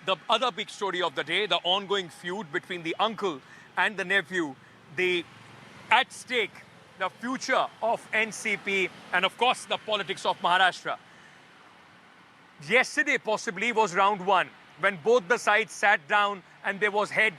the other big story of the day, the ongoing feud between the uncle and the nephew, at stake, the future of NCP and of course the politics of Maharashtra. Yesterday possibly was round one when both the sides sat down and there was head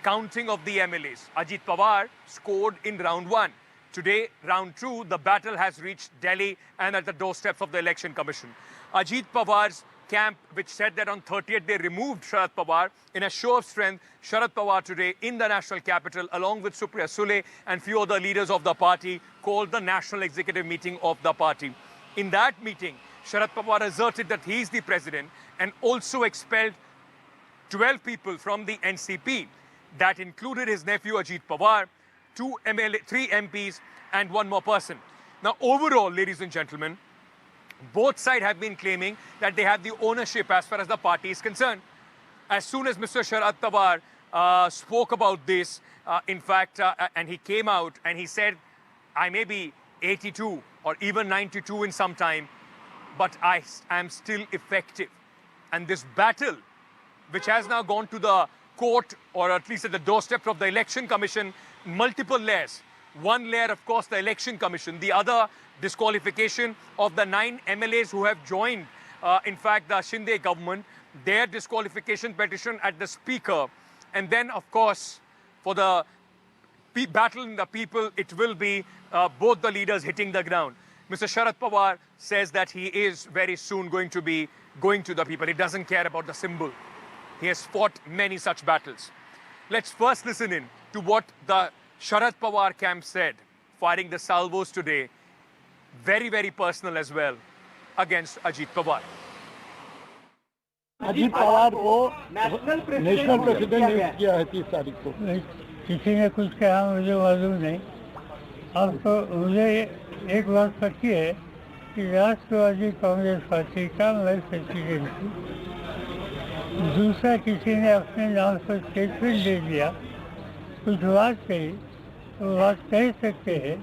counting of the MLAs. Ajit Pawar scored in round one. Today, round two, the battle has reached Delhi and at the doorsteps of the Election Commission. Ajit Pawar's camp, which said that on 30th they removed Sharad Pawar, in a show of strength, Sharad Pawar today in the national capital, along with Supriya Sule and few other leaders of the party, called the national executive meeting of the party. In that meeting, Sharad Pawar asserted that he is the president and also expelled 12 people from the NCP. That included his nephew Ajit Pawar, 3 MPs and one more person. Now overall, ladies and gentlemen, both sides have been claiming that they have the ownership as far as the party is concerned. As soon as Mr. Sharad Pawar spoke about this, and he came out and he said, I may be 82 or even 92 in some time, but I am still effective. And this battle, which has now gone to the court, or at least at the doorstep of the Election Commission, multiple layers. One layer, of course, the Election Commission. The other, disqualification of the 9 MLAs who have joined, the Shinde government, their disqualification petition at the Speaker. And then, of course, for the battle in the people, it will be both the leaders hitting the ground. Mr. Sharad Pawar says that he is very soon going to be going to the people. He doesn't care about the symbol. He has fought many such battles. Let's first listen in to what the Sharad Pawar camp said, firing the salvos today, very, very personal as well, against Ajit Pawar. Ajit Pawar को national president नियुक्त किया है 30 तारीख को। किसी ने कुछ कहा मुझे मालूम नहीं। अब तो मुझे एक बात पक्की है कि राष्ट्रवादी कांग्रेस पार्टी का मैं प्रेसिडेंट हूँ। दूसरा किसी ने अपने नाम पर स्टेटमेंट दे दिया, कुछ बात कही, तो बात कह सकते हैं,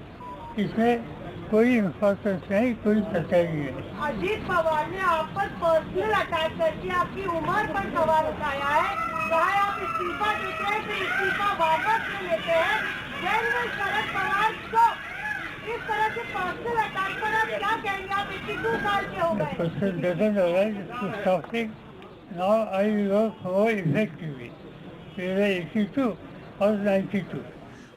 इसमें कोई इम्पोर्टेंस नहीं, कोई सच्चाई नहीं। अजीत पवार ने आप पर पर्सनल अटैक करके आपकी उम्र पर सवाल उठाया है, कहा आप इस्तीफा देते हैं तो इस्तीफा वापस ले लेते हैं। शरद पवार को इस तरह से पर्सनल अटैक पर आप क्या कहेंगे? आप 82 साल के हो गए। Now I work more effectively, whether 82 or 92.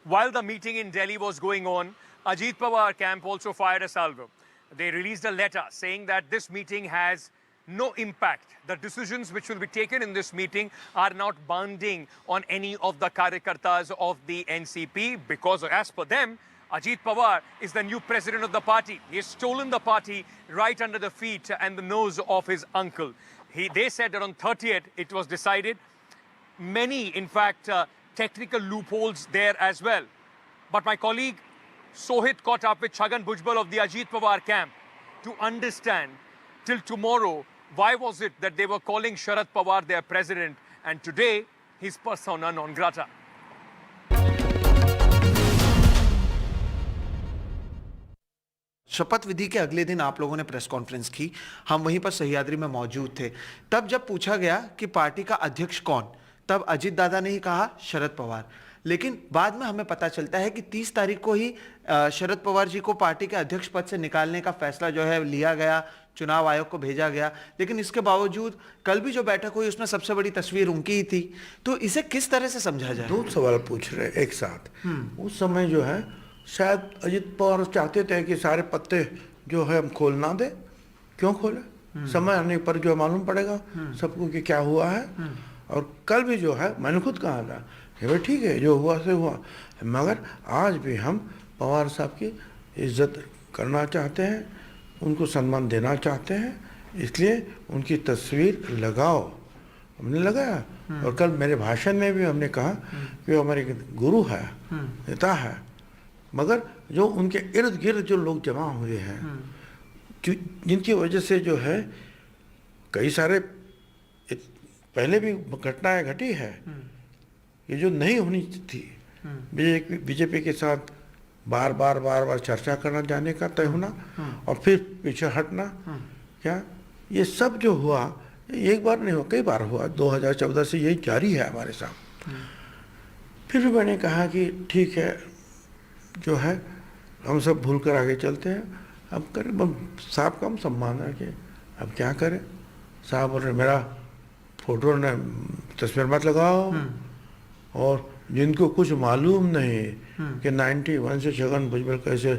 While the meeting in Delhi was going on, Ajit Pawar camp also fired a salvo. They released a letter saying that this meeting has no impact. The decisions which will be taken in this meeting are not binding on any of the karyakartas of the NCP because, as per them, Ajit Pawar is the new president of the party. He has stolen the party right under the feet and the nose of his uncle. They said that on 30th it was decided. Many, in fact, technical loopholes there as well. But my colleague Sohit caught up with Chhagan Bhujbal of the Ajit Pawar camp to understand till tomorrow why was it that they were calling Sharad Pawar their president and today he's persona non grata. शपथ विधि के अगले दिन आप लोगों ने press conference की, हम वहीं पर सह्याद्री में मौजूद थे। तब जब पूछा गया कि पार्टी का अध्यक्ष कौन, तब अजीत दादा ने ही कहा शरद पवार। लेकिन बाद में हमें पता चलता है कि 30 तारीख को ही शरद पवार जी को पार्टी के अध्यक्ष पद से निकालने का फैसला जो है लिया गया, चुनाव आयोग को भेजा गया। लेकिन इसके बावजूद कल भी जो बैठक हुई उसमें सबसे बड़ी तस्वीर उनकी ही थी। तो इसे किस तरह से समझा जाए? 2 सवाल पूछ रहे एक साथ। उस समय जो है शायद अजीत पवार चाहते थे कि सारे पत्ते जो है हम खोल ना दे। क्यों खोले? समय आने पर जो मालूम पड़ेगा सबको कि क्या हुआ है। और कल भी जो है मैंने खुद कहा था कि भाई ठीक है जो हुआ से हुआ, मगर आज भी हम पवार साहब की इज्जत करना चाहते हैं, उनको सम्मान देना चाहते हैं, इसलिए उनकी तस्वीर लगाओ। हमने लगाया और कल मेरे भाषण में भी हमने कहा कि वो हमारे गुरु है, नेता है, मगर जो उनके इर्द गिर्द जो लोग जमा हुए हैं जिनकी वजह से जो है कई सारे पहले भी घटनाएं घटी है, ये जो नहीं होनी थी, बीजेपी के साथ बार बार चर्चा करना जाने का तय होना और फिर पीछे हटना, क्या ये सब जो हुआ एक बार नहीं हुआ, कई बार हुआ, 2014 से यही जारी है हमारे साथ। फिर भी मैंने कहा कि ठीक है, जो है हम सब भूल कर आगे चलते हैं, अब करें, साहब का हम सम्मान रखें, अब क्या करें। साहब बोल रहे मेरा फोटो ने तस्वीर मत लगाओ, और जिनको कुछ मालूम नहीं कि 91 से छगन भुजबल कैसे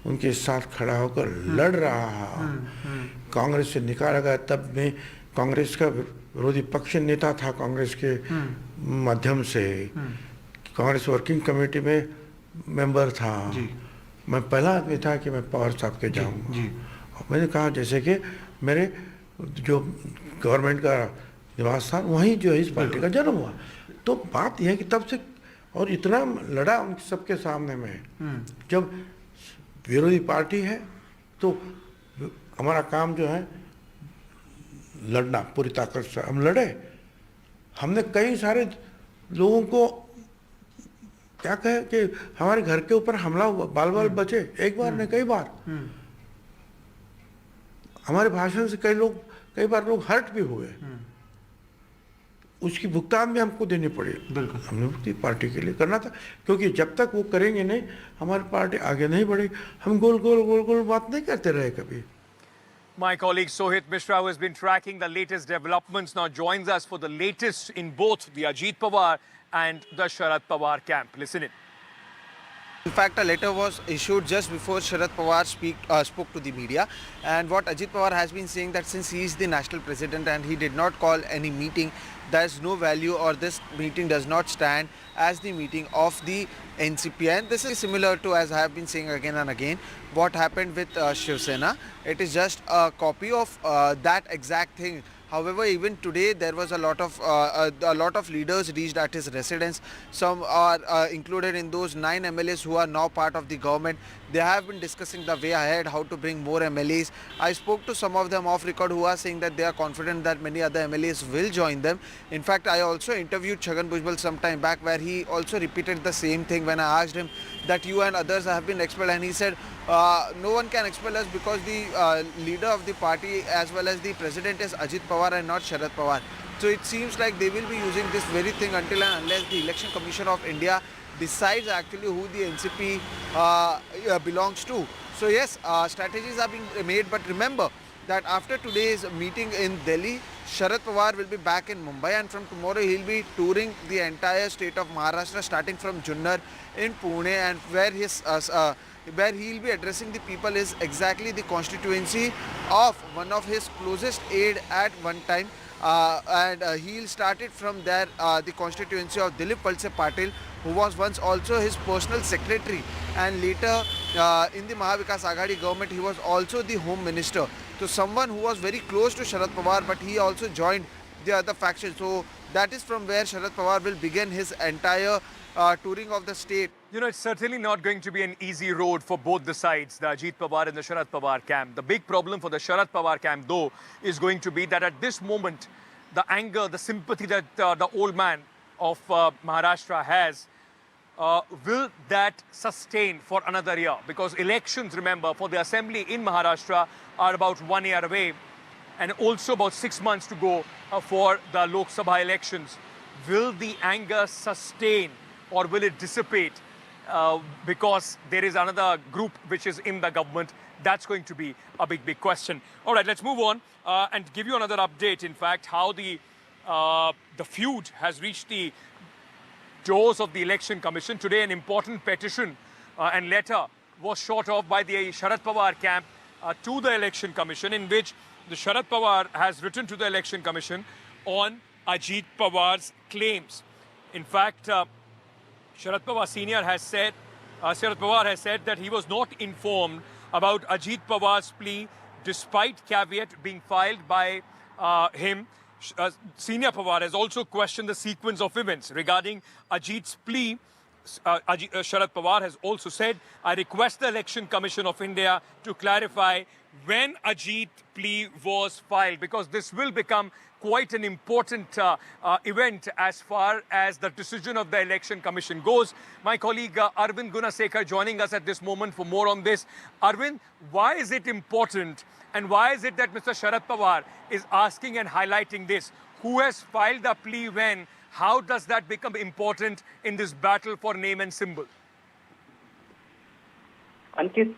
उनके साथ खड़ा होकर लड़ रहा, कांग्रेस से निकाला गया, तब में कांग्रेस का विरोधी पक्ष नेता था, कांग्रेस के माध्यम से कांग्रेस वर्किंग कमेटी में मेंबर था, मैं पहला आदमी था कि मैं पवार साहब के जाऊंगा। और मैंने कहा जैसे कि मेरे जो गवर्नमेंट का निवास था वहीं जो है इस पार्टी का जन्म हुआ। तो बात यह है कि तब से और इतना लड़ा उन सबके सामने में, जब विरोधी पार्टी है तो हमारा काम जो है लड़ना, पूरी ताकत से हम लड़े। हमने कई सारे लोगों को क्या कहे कि हमारे घर के ऊपर हमला हुआ, बाल बाल बचे, एक बार नहीं कई बार। हमारे भाषण से कई बार लोग हर्ट भी हुए, उसकी भुगतान भी हमको देनी पड़ी। बिल्कुल हमने भुगती पार्टी के लिए करना था, क्योंकि जब तक वो करेंगे नहीं हमारी पार्टी आगे नहीं बढ़ेगी। हम गोल गोल गोल गोल बात नहीं करते रहे कभी। My colleague Sohit Mishra, who has been tracking the latest developments, now joins us for the latest in both the Ajit Pawar and the Sharad Pawar camp. Listen in. In fact, a letter was issued just before Sharad Pawar spoke to the media, and what Ajit Pawar has been saying that since he is the national president and he did not call any meeting, there is no value, or this meeting does not stand as the meeting of the NCP. And this is similar to, as I have been saying again and again, what happened with Shiv Sena. It is just a copy of that exact thing. However, even today there was a lot of leaders reached at his residence. Some are included in those 9 MLAs who are now part of the government. They have been discussing the way ahead, how to bring more MLAs. I spoke to some of them off record who are saying that they are confident that many other MLAs will join them. In fact, I also interviewed Chhagan Bhujbal some time back, where he also repeated the same thing when I asked him that you and others have been expelled, and he said no one can expel us because the leader of the party as well as the president is Ajit Pawar and not Sharad Pawar. So it seems like they will be using this very thing until and unless the Election Commission of India decides actually who the NCP belongs to. So yes, strategies are being made, but remember that after today's meeting in Delhi, Sharad Pawar will be back in Mumbai, and from tomorrow he'll be touring the entire state of Maharashtra, starting from Junnar in Pune, and where he'll be addressing the people is exactly the constituency of one of his closest aide at one time, and he'll start it from there, the constituency of Dilip Valse Patil, who was once also his personal secretary, and later in the Mahavikas Aghadi government he was also the home minister. So someone who was very close to Sharad Pawar, but he also joined the other faction. So that is from where Sharad Pawar will begin his entire touring of the state. You know, it's certainly not going to be an easy road for both the sides, the Ajit Pawar and the Sharad Pawar camp. The big problem for the Sharad Pawar camp, though, is going to be that at this moment, the anger, the sympathy that the old man of Maharashtra has, will that sustain for another year? Because elections, remember, for the assembly in Maharashtra are about 1 year away, and also about 6 months to go for the Lok Sabha elections. Will the anger sustain, or will it dissipate? Because there is another group which is in the government. That's going to be a big question. All right, let's move on and give you another update, in fact, how the feud has reached the doors of the Election Commission. Today, an important petition and letter was shot off by the Sharad Pawar camp to the Election Commission, in which the Sharad Pawar has written to the Election Commission on Ajit Pawar's claims. In fact, Sharad Pawar Senior has said, that he was not informed about Ajit Pawar's plea, despite caveat being filed by him. Senior Pawar has also questioned the sequence of events regarding Ajit's plea. Sharad Pawar has also said, I request the Election Commission of India to clarify when Ajit's plea was filed, because this will become quite an important event as far as the decision of the Election Commission goes. My colleague Arvind Gunasekar joining us at this moment for more on this. Arvind, why is it important and why is it that Mr. Sharad Pawar is asking and highlighting this? Who has filed the plea when? How does that become important in this battle for name and symbol? Ankit,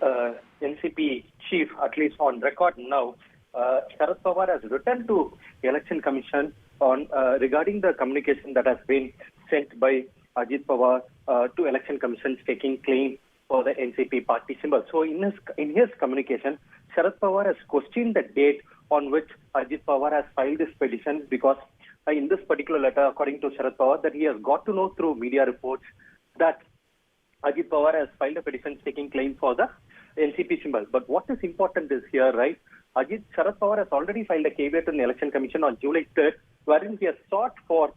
NCP chief, at least on record now, Sharad Pawar has written to the Election Commission on regarding the communication that has been sent by Ajit Pawar to Election Commission taking claim for the NCP party symbol. So in his communication, Sharad Pawar has questioned the date on which Ajit Pawar has filed this petition because in this particular letter, according to Sharad Pawar, that he has got to know through media reports that Ajit Pawar has filed a petition taking claim for the NCP symbol. But what is important is here, right? Sharad Pawar has already filed a caveat in the Election Commission on July 3rd, wherein he has sought for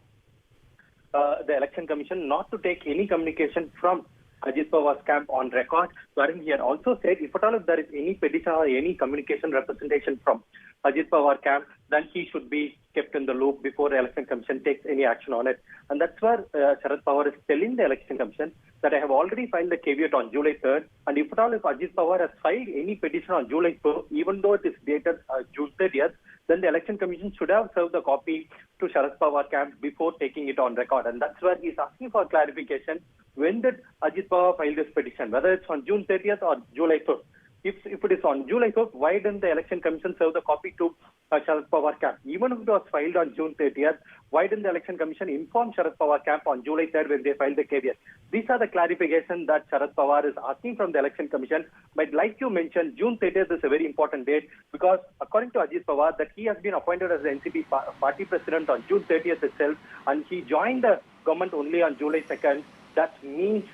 the Election Commission not to take any communication from Ajit Pawar's camp on record, wherein he had also said if at all if there is any petition or any communication representation from Ajit Pawar camp, then he should be kept in the loop before the Election Commission takes any action on it. And that's where Sharad Pawar is telling the Election Commission that I have already filed the caveat on July 3rd, and if at all if Ajit Pawar has filed any petition on July 4th, even though it is dated June 30th, then the Election Commission should have served the copy to Sharad Pawar camp before taking it on record. And that's where he's asking for clarification. When did Ajit Pawar file this petition? Whether it's on June 30th or July 4th. If it is on July 4th, why didn't the Election Commission serve the copy to Sharad Pawar camp? Even if it was filed on June 30th, why didn't the Election Commission inform Sharad Pawar camp on July 3rd when they filed the caveat? These are the clarifications that Sharad Pawar is asking from the Election Commission. But like you mentioned, June 30th is a very important date because according to Ajit Pawar, that he has been appointed as the NCP party president on June 30th itself, and he joined the government only on July 2nd. That means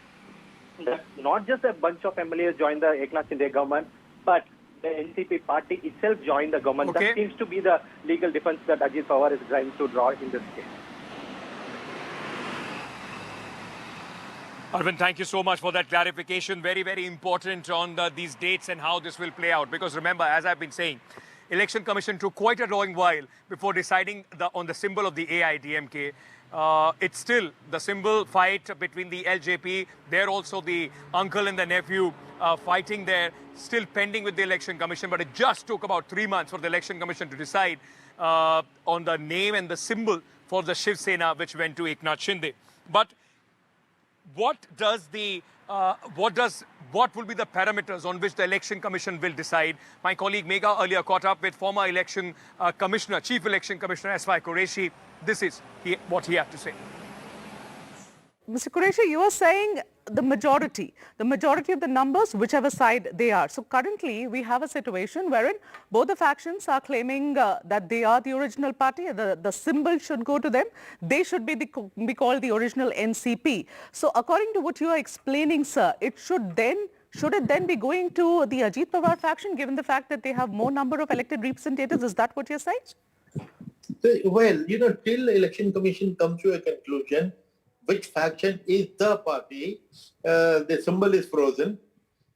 that not just a bunch of MLAs joined the Eknath Shinde government, but the NCP party itself joined the government. Okay. That seems to be the legal defense that Ajit Pawar is trying to draw in this case. Arvind, thank you so much for that clarification. Very, very important on these dates and how this will play out. Because remember, as I've been saying, Election Commission took quite a long while before deciding on the symbol of the AIDMK. It's still the symbol fight between the LJP. They're also the uncle and the nephew fighting there, still pending with the Election Commission. But it just took about 3 months for the Election Commission to decide on the name and the symbol for the Shiv Sena, which went to Eknath Shinde. But what will be the parameters on which the Election Commission will decide? My colleague Megha earlier caught up with former Election Commissioner, Chief Election Commissioner S.Y. Qureshi. This is what he had to say. Mr. Qureshi, you are saying the majority of the numbers, whichever side they are. So currently, we have a situation wherein both the factions are claiming that they are the original party. The symbol should go to them. They should be called the original NCP. So according to what you are explaining, sir, should it then be going to the Ajit Pawar faction, given the fact that they have more number of elected representatives? Is that what you're saying? Well, till the Election Commission comes to a conclusion, which faction is the party, the symbol is frozen,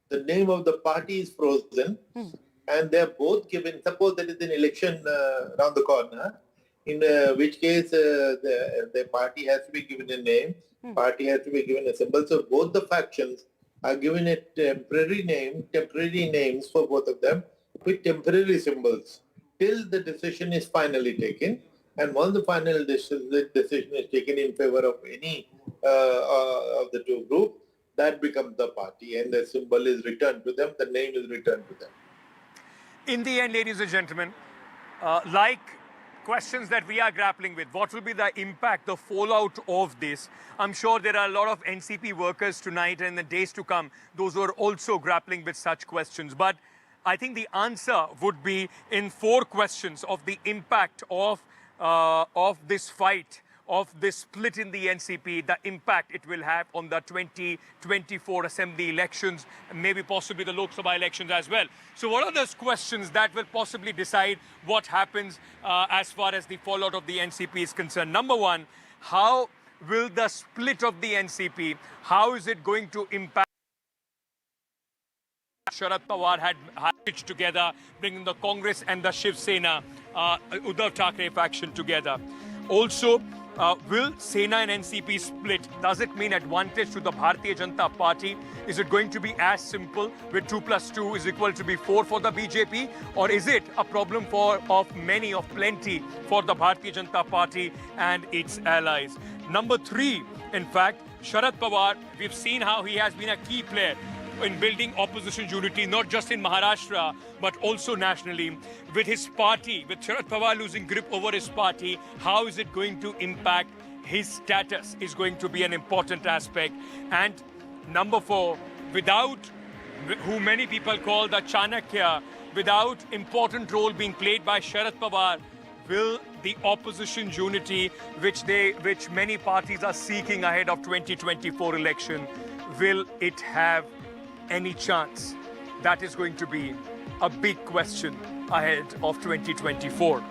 the name of the party is frozen, and they're both given, suppose there is an election around the corner, in which case the party has to be given a name, party has to be given a symbol. So both the factions are given a temporary names for both of them with temporary symbols till the decision is finally taken. And once the final decision is taken in favor of any of the two groups, that becomes the party and the symbol is returned to them, the name is returned to them. In the end, ladies and gentlemen, like questions that we are grappling with, what will be the impact, the fallout of this? I'm sure there are a lot of NCP workers tonight and in the days to come, those who are also grappling with such questions. But I think the answer would be in 4 questions of the impact of this fight, of this split in the NCP, the impact it will have on the 2024 Assembly elections, and maybe possibly the Lok Sabha elections as well. So what are those questions that will possibly decide what happens as far as the fallout of the NCP is concerned? Number one, how will the split of the NCP, how is it going to impact Sharad Pawar had stitched together, bringing the Congress and the Shiv Sena, Uddhav Thackeray faction together. Also, will Sena and NCP split? Does it mean advantage to the Bharatiya Janata Party? Is it going to be as simple with 2 + 2 is equal to be 4 for the BJP? Or is it a problem of plenty for the Bharatiya Janata Party and its allies? Number 3, in fact, Sharad Pawar, we've seen how he has been a key player in building opposition unity, not just in Maharashtra, but also nationally. With his party, with Sharad Pawar losing grip over his party, how is it going to impact his status is going to be an important aspect. And number 4, without who many people call the Chanakya, without important role being played by Sharad Pawar, will the opposition unity, which many parties are seeking ahead of 2024 election, will it have any chance? That is going to be a big question ahead of 2024.